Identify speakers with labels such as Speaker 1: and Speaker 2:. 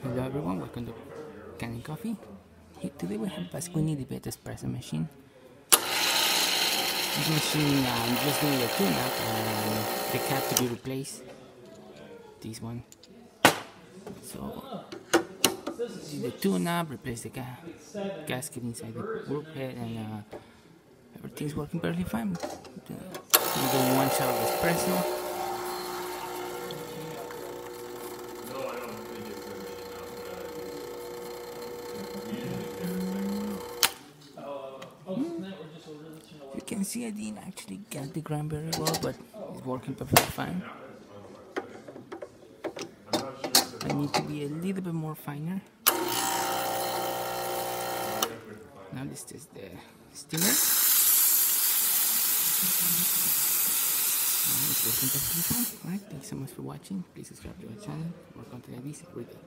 Speaker 1: Hello everyone, welcome to Kanen Coffee. Today we have Pasquini the espresso machine. This machine, I'm just doing a tune-up and the cap to be replaced. This one. So, this is the tune-up, replace the gasket inside the group head, and everything's working perfectly fine. I'm doing 1 shot of espresso. You can see I didn't actually get the ground very well, but it's working perfectly fine. I need to be a little bit more finer. Now this is the steamer. It's working perfectly fine. Alright, thanks so much for watching. Please subscribe to our channel for more content like this every day.